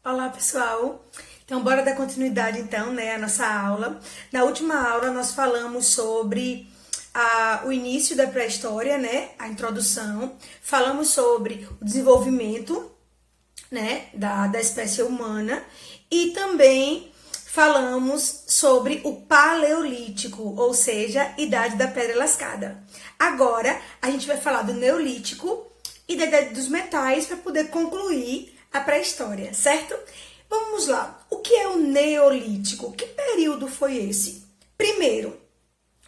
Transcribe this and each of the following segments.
Olá, pessoal! Então, bora dar continuidade, então, à nossa aula. Na última aula, nós falamos sobre o início da pré-história, a introdução. Falamos sobre o desenvolvimento, da espécie humana. E também falamos sobre o Paleolítico, ou seja, Idade da Pedra Lascada. Agora, a gente vai falar do Neolítico e da Idade dos Metais para poder concluir a pré-história, certo? Vamos lá. O que é o Neolítico? Que período foi esse? Primeiro,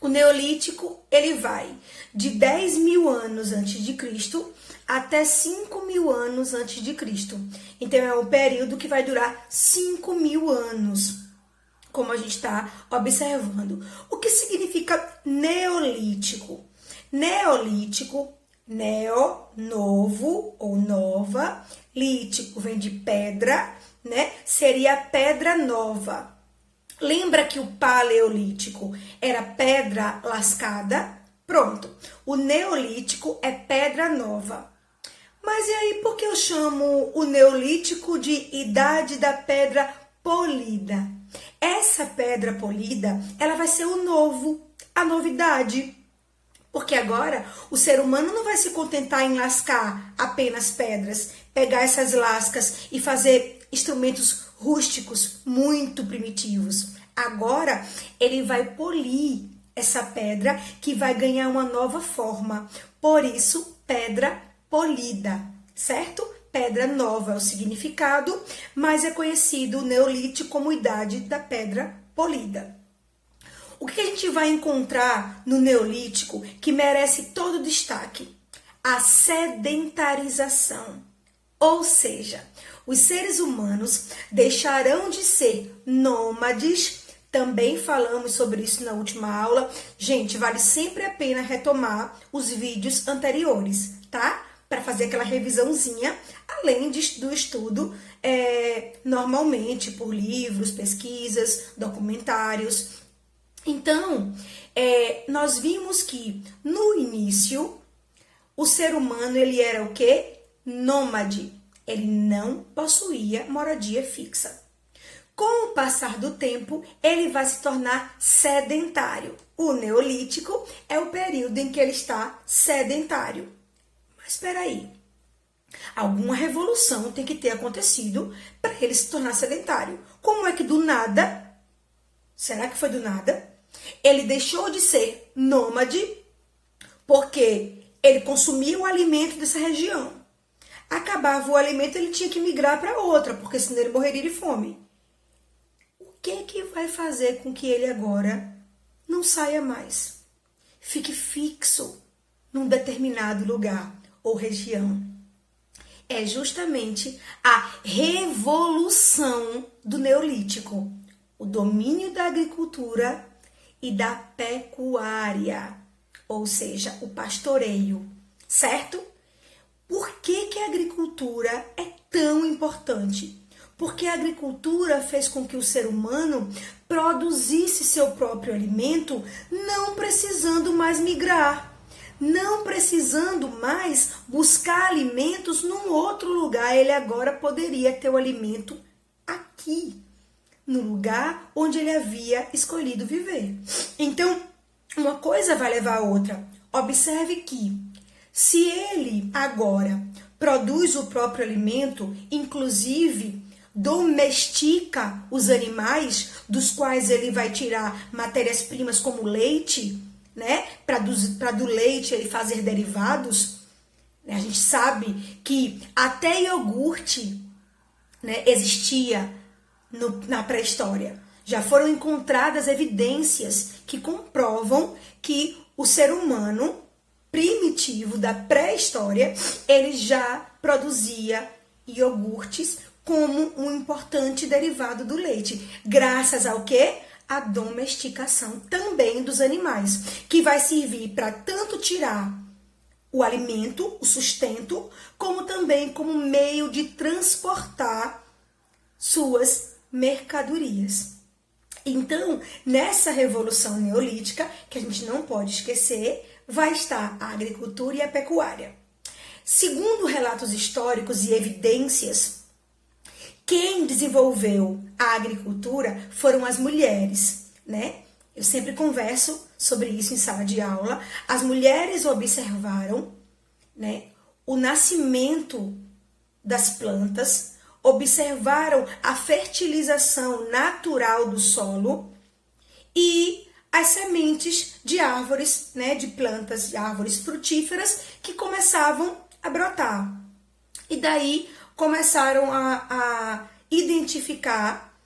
o Neolítico, ele vai de 10 mil anos antes de Cristo até 5 mil anos antes de Cristo. Então, é um período que vai durar 5 mil anos, como a gente está observando. O que significa Neolítico? Neolítico, neo, novo ou nova, lítico vem de pedra, seria pedra nova. Lembra que o Paleolítico era pedra lascada? Pronto, o Neolítico é pedra nova. Mas e aí, por que eu chamo o Neolítico de Idade da Pedra Polida? Essa pedra polida, ela vai ser o novo, a novidade. Porque agora o ser humano não vai se contentar em lascar apenas pedras, pegar essas lascas e fazer instrumentos rústicos muito primitivos. Agora ele vai polir essa pedra que vai ganhar uma nova forma. Por isso, pedra polida, certo? Pedra nova é o significado, mas é conhecido o Neolítico como Idade da Pedra Polida. O que a gente vai encontrar no Neolítico que merece todo destaque? A sedentarização. Ou seja, os seres humanos deixarão de ser nômades. Também falamos sobre isso na última aula. Gente, vale sempre a pena retomar os vídeos anteriores, tá? Para fazer aquela revisãozinha, além do estudo normalmente por livros, pesquisas, documentários. Então, nós vimos que no início o ser humano ele era o quê? Nômade. Ele não possuía moradia fixa. Com o passar do tempo, ele vai se tornar sedentário. O Neolítico é o período em que ele está sedentário. Mas espera aí, alguma revolução tem que ter acontecido para ele se tornar sedentário. Como é que do nada, será que foi do nada? Ele deixou de ser nômade porque ele consumia o alimento dessa região. Acabava o alimento, ele tinha que migrar para outra, porque senão ele morreria de fome. O que vai fazer com que ele agora não saia mais? Fique fixo num determinado lugar ou região. É justamente a revolução do Neolítico, o domínio da agricultura e da pecuária, ou seja, o pastoreio, certo? Por que a agricultura é tão importante? Porque a agricultura fez com que o ser humano produzisse seu próprio alimento, não precisando mais migrar, não precisando mais buscar alimentos num outro lugar. Ele agora poderia ter o alimento aqui, no lugar onde ele havia escolhido viver. Então, uma coisa vai levar a outra. Observe que, se ele agora produz o próprio alimento, inclusive domestica os animais, dos quais ele vai tirar matérias-primas como leite, para do leite ele fazer derivados, a gente sabe que até iogurte, existia na pré-história. Já foram encontradas evidências que comprovam que o ser humano primitivo da pré-história, ele já produzia iogurtes como um importante derivado do leite. Graças ao quê? A domesticação também dos animais, que vai servir para tanto tirar o alimento, o sustento, como também como meio de transportar suas mercadorias. Então, nessa revolução neolítica, que a gente não pode esquecer, vai estar a agricultura e a pecuária. Segundo relatos históricos e evidências, Quem desenvolveu a agricultura foram as mulheres, né? Eu sempre converso sobre isso em sala de aula. As mulheres observaram, né, o nascimento das plantas, observaram a fertilização natural do solo e as sementes de árvores, né, de plantas, de árvores frutíferas que começavam a brotar. E daí começaram a identificar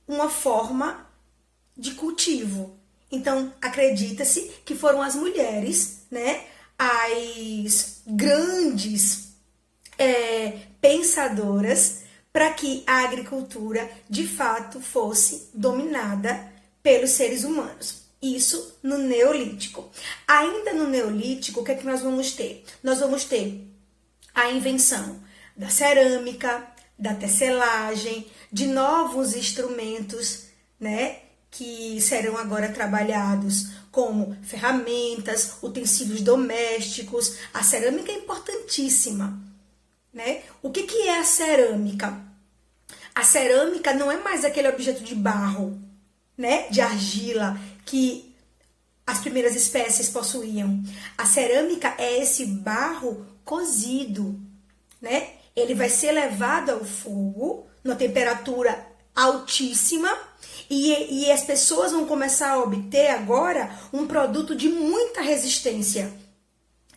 uma forma de cultivo. Então, acredita-se que foram as mulheres, né, as grandes pensadoras para que a agricultura, de fato, fosse dominada pelos seres humanos. Isso no Neolítico. Ainda no Neolítico, o que é que nós vamos ter? Nós vamos ter a invenção da cerâmica, da tecelagem, de novos instrumentos, né, que serão agora trabalhados como ferramentas, utensílios domésticos. A cerâmica é importantíssima, né? O que é a cerâmica? A cerâmica não é mais aquele objeto de barro, né, de argila que as primeiras espécies possuíam. A cerâmica é esse barro cozido, né? Ele vai ser levado ao fogo numa temperatura altíssima e as pessoas vão começar a obter agora um produto de muita resistência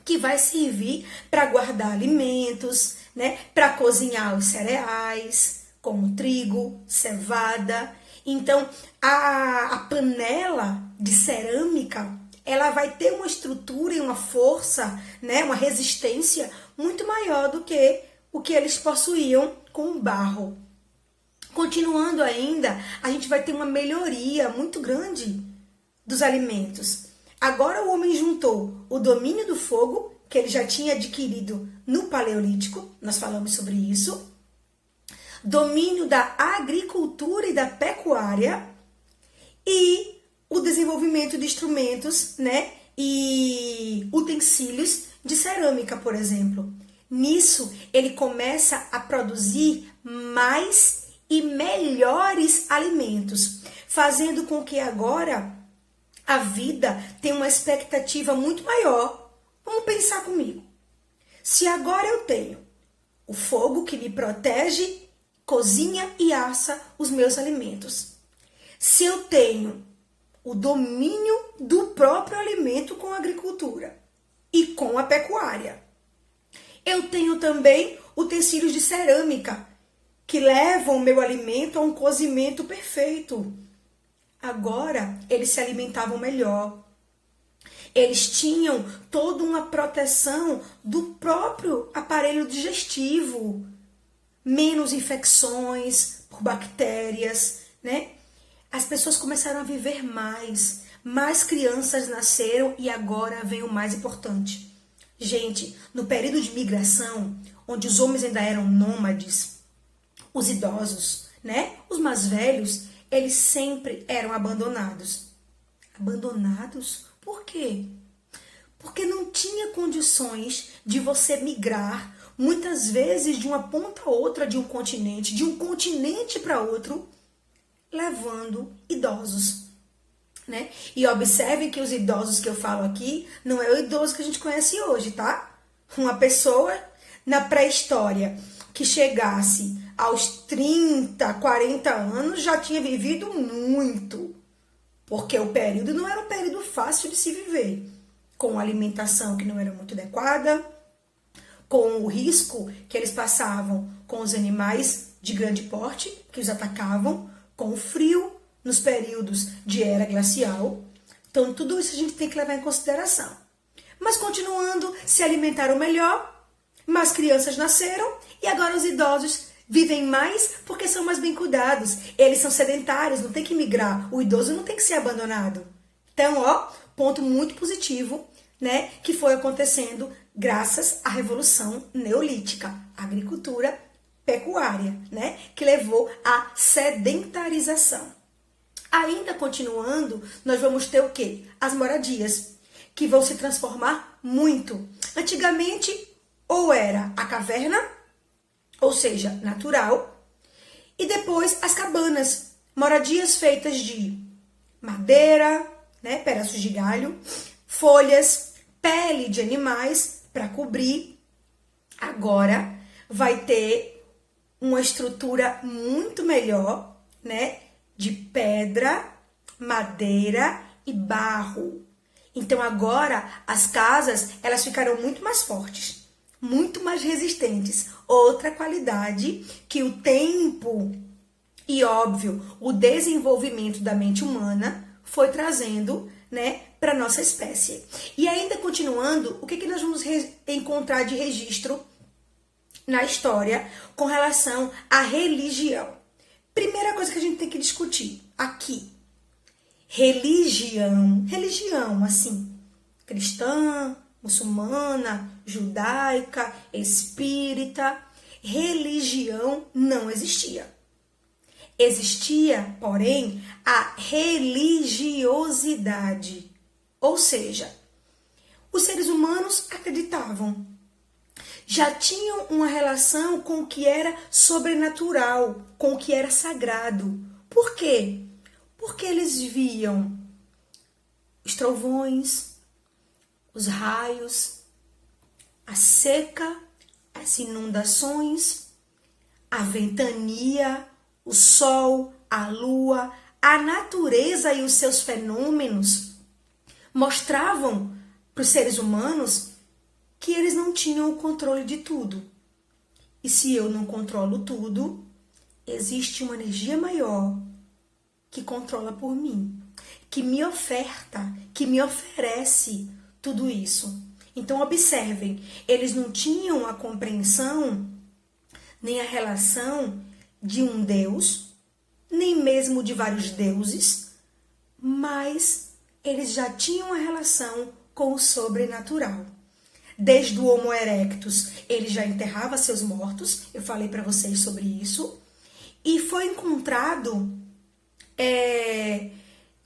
que vai servir para guardar alimentos, né? Para cozinhar os cereais, como trigo, cevada. Então, a panela de cerâmica, ela vai ter uma estrutura e uma força, né? Uma resistência muito maior do que o que eles possuíam com o barro. Continuando ainda, a gente vai ter uma melhoria muito grande dos alimentos. Agora o homem juntou o domínio do fogo, que ele já tinha adquirido no Paleolítico, nós falamos sobre isso, domínio da agricultura e da pecuária e o desenvolvimento de instrumentos, né, e utensílios de cerâmica, por exemplo. Nisso, ele começa a produzir mais e melhores alimentos, fazendo com que agora a vida tenha uma expectativa muito maior. Vamos pensar comigo. Se agora eu tenho o fogo que me protege, cozinha e assa os meus alimentos. Se eu tenho o domínio do próprio alimento com a agricultura e com a pecuária, eu tenho também utensílios de cerâmica que levam o meu alimento a um cozimento perfeito. Agora, eles se alimentavam melhor. Eles tinham toda uma proteção do próprio aparelho digestivo. Menos infecções por bactérias, né? As pessoas começaram a viver mais crianças nasceram e agora vem o mais importante. Gente, no período de migração, onde os homens ainda eram nômades, os idosos, né? Os mais velhos, eles sempre eram abandonados. Abandonados? Por quê? Porque não tinha condições de você migrar, muitas vezes de uma ponta a outra de um continente para outro, levando idosos, né? E observem que os idosos que eu falo aqui não é o idoso que a gente conhece hoje, tá? Uma pessoa na pré-história que chegasse aos 30, 40 anos já tinha vivido muito, porque o período não era um período fácil de se viver, com alimentação que não era muito adequada, com o risco que eles passavam com os animais de grande porte que os atacavam, com o frio nos períodos de era glacial. Então, tudo isso a gente tem que levar em consideração. Mas continuando, se alimentaram melhor, mais crianças nasceram e agora os idosos vivem mais porque são mais bem cuidados. Eles são sedentários, não tem que migrar. O idoso não tem que ser abandonado. Então, ó, ponto muito positivo, né, que foi acontecendo graças à Revolução Neolítica, agricultura, pecuária, né, que levou à sedentarização. Ainda continuando, nós vamos ter o quê? As moradias, que vão se transformar muito. Antigamente, ou era a caverna, ou seja, natural, E depois as cabanas, moradias feitas de madeira, né, pedaços de galho, folhas, pele de animais para cobrir. Agora vai ter uma estrutura muito melhor, né, de pedra, madeira e barro. Então agora as casas, elas ficarão muito mais fortes, muito mais resistentes. Outra qualidade que o tempo e, óbvio, o desenvolvimento da mente humana foi trazendo, né, para nossa espécie. E ainda continuando, o que nós vamos encontrar de registro na história com relação à religião? Primeira coisa que a gente tem que discutir aqui. Religião, assim, cristã, muçulmana, judaica, espírita. Religião não existia. Existia, porém, a religiosidade. Ou seja, os seres humanos acreditavam. Já tinham uma relação com o que era sobrenatural, com o que era sagrado. Por quê? Porque eles viam os trovões, os raios, a seca, as inundações, a ventania, o sol, a lua, a natureza e os seus fenômenos mostravam para os seres humanos que eles não tinham o controle de tudo. E se eu não controlo tudo, existe uma energia maior que controla por mim, que me oferta, que me oferece tudo isso. Então observem, eles não tinham a compreensão nem a relação de um Deus, nem mesmo de vários deuses, mas eles já tinham a relação com o sobrenatural. Desde o Homo erectus, ele já enterrava seus mortos, eu falei para vocês sobre isso, e foi encontrado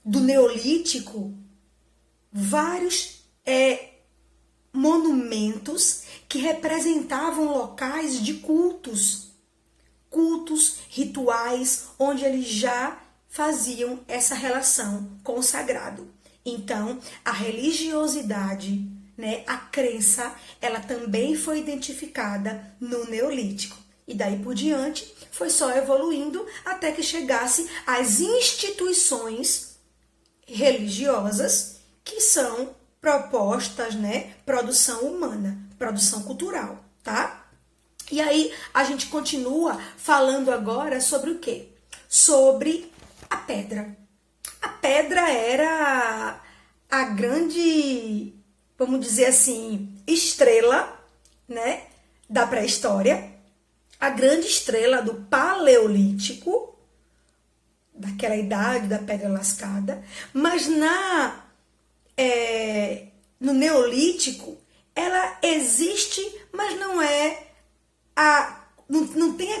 do Neolítico vários monumentos que representavam locais de cultos, rituais, onde eles já faziam essa relação com o sagrado. Então, a religiosidade, né, a crença, ela também foi identificada no Neolítico. E daí por diante, foi só evoluindo até que chegasse às instituições religiosas que são propostas, né, produção humana, produção cultural, tá? E aí a gente continua falando agora sobre o quê? Sobre a pedra. A pedra era a grande, vamos dizer assim, estrela, né, da pré-história, a grande estrela do Paleolítico, daquela idade da pedra lascada, mas no Neolítico ela existe, mas não é não tem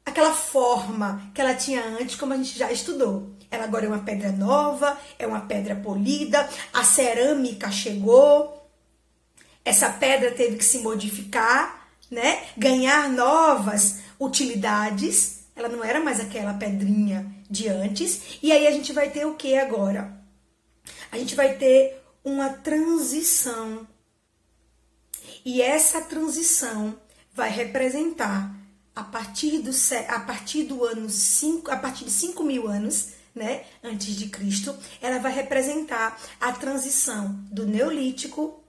aquela forma que ela tinha antes, como a gente já estudou. Ela agora é uma pedra nova, é uma pedra polida, a cerâmica chegou, essa pedra teve que se modificar, né? Ganhar novas utilidades. Ela não era mais aquela pedrinha de antes. E aí a gente vai ter o que agora? A gente vai ter uma transição. E essa transição vai representar a partir de 5.000 anos, né, antes de Cristo, ela vai representar a transição do Neolítico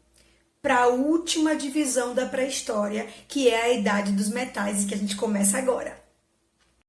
para a última divisão da pré-história, que é a idade dos metais, e que a gente começa agora.